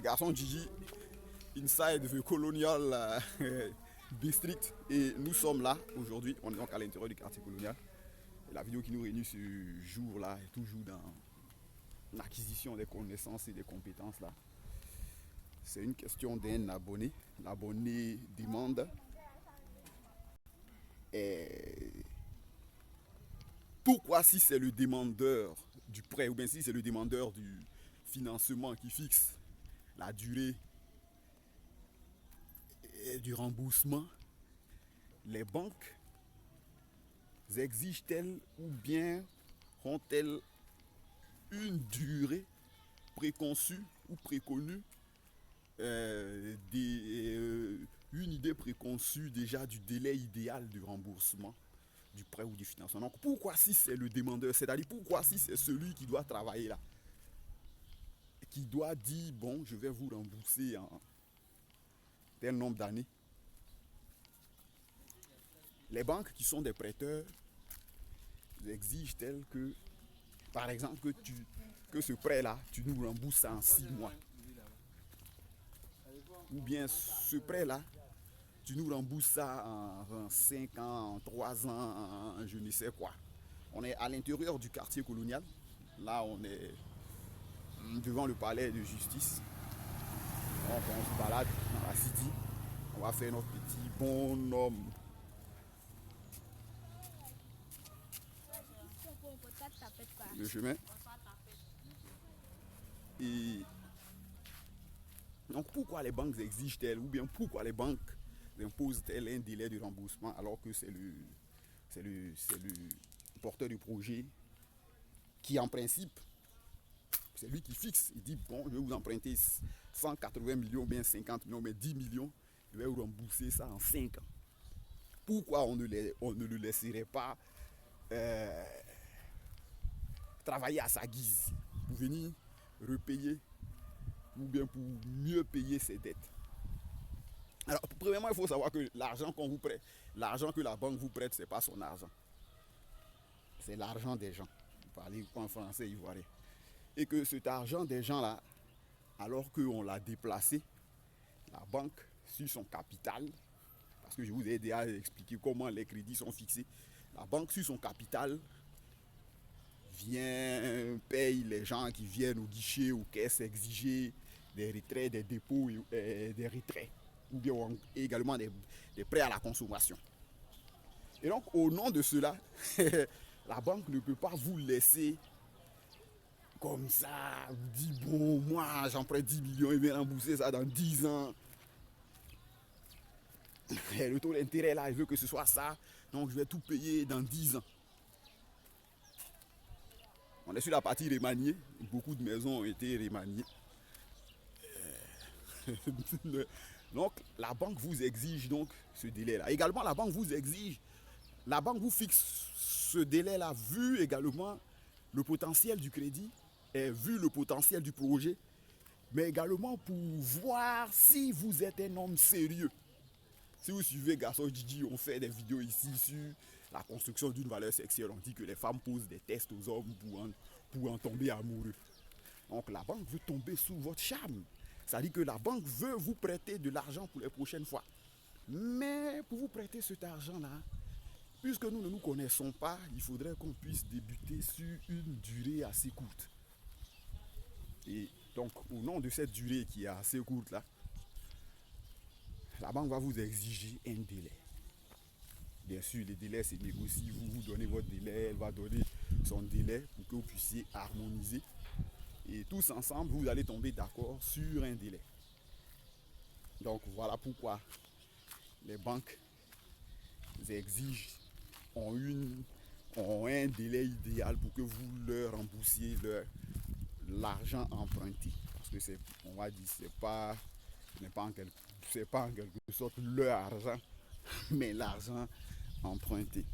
Garçon Gigi, inside the Colonial District. Et nous sommes là aujourd'hui, on est donc à l'intérieur du quartier colonial. Et la vidéo qui nous réunit ce jour-là est toujours dans l'acquisition des connaissances et des compétences là. C'est une question d'un abonné. L'abonné demande pourquoi si c'est le demandeur du prêt ou bien si c'est le demandeur du financement qui fixe la durée du remboursement, les banques exigent-elles ou bien ont-elles une durée préconçue ou préconnue, une idée préconçue déjà du délai idéal du remboursement du prêt ou du financement. Donc pourquoi si c'est le demandeur, c'est-à-dire pourquoi si c'est celui qui doit travailler là, qui doit dire bon je vais vous rembourser en tel nombre d'années, les banques qui sont des prêteurs exigent-elles que, par exemple, que ce prêt-là, tu nous rembourses en 6 mois. Ou bien ce prêt-là, tu nous rembourses ça en 5 ans, en 3 ans, en je ne sais quoi. On est à l'intérieur du quartier colonial. Là, on est devant le palais de justice. Donc, on se balade dans la city. On va faire notre petit bonhomme. Le chemin. Et donc pourquoi les banques exigent-elles ou bien pourquoi les banques imposent-elles un délai de remboursement alors que c'est le porteur du projet qui en principe, c'est lui qui fixe, il dit bon je vais vous emprunter 180 millions, bien 50 millions, mais 10 millions, je vais vous rembourser ça en 5 ans. Pourquoi on ne le laisserait pas travailler à sa guise pour venir repayer ou bien pour mieux payer ses dettes. Alors, premièrement, il faut savoir que l'argent qu'on vous prête, l'argent que la banque vous prête, ce n'est pas son argent. C'est l'argent des gens. Vous parlez en français ivoirien. Et que cet argent des gens-là, alors qu'on l'a déplacé, la banque, sur son capital, parce que je vous ai déjà expliqué comment les crédits sont fixés, la banque, sur son capital, vient, paye les gens qui viennent au guichet, aux caisses exiger des retraits, des dépôts et des retraits, ou bien également des prêts à la consommation. Et donc, au nom de cela, la banque ne peut pas vous laisser comme ça, vous dire bon, moi j'emprunte 10 millions et vais rembourser ça dans 10 ans. Et le taux d'intérêt là, il veut que ce soit ça, donc je vais tout payer dans 10 ans. On est sur la partie remaniée, beaucoup de maisons ont été remaniées. Donc la banque vous exige donc ce délai-là. Également la banque vous fixe ce délai-là vu également le potentiel du crédit et vu le potentiel du projet, mais également pour voir si vous êtes un homme sérieux. Si vous suivez Garçon Gigi, on fait des vidéos ici sur la construction d'une valeur sexuelle. On dit que les femmes posent des tests aux hommes pour en tomber amoureux. Donc la banque veut tomber sous votre charme. Ça dit que la banque veut vous prêter de l'argent pour les prochaines fois. Mais pour vous prêter cet argent-là, puisque nous ne nous connaissons pas, il faudrait qu'on puisse débuter sur une durée assez courte. Et donc, au nom de cette durée qui est assez courte là, la banque va vous exiger un délai. Bien sûr, les délais c'est négocié. Vous donnez votre délai, elle va donner son délai pour que vous puissiez harmoniser. Et tous ensemble, vous allez tomber d'accord sur un délai. Donc voilà pourquoi les banques exigent, ont un délai idéal pour que vous leur remboursiez l'argent emprunté. Parce que c'est, on va dire, c'est pas en quelque sorte leur argent, mais l'argent emprunté.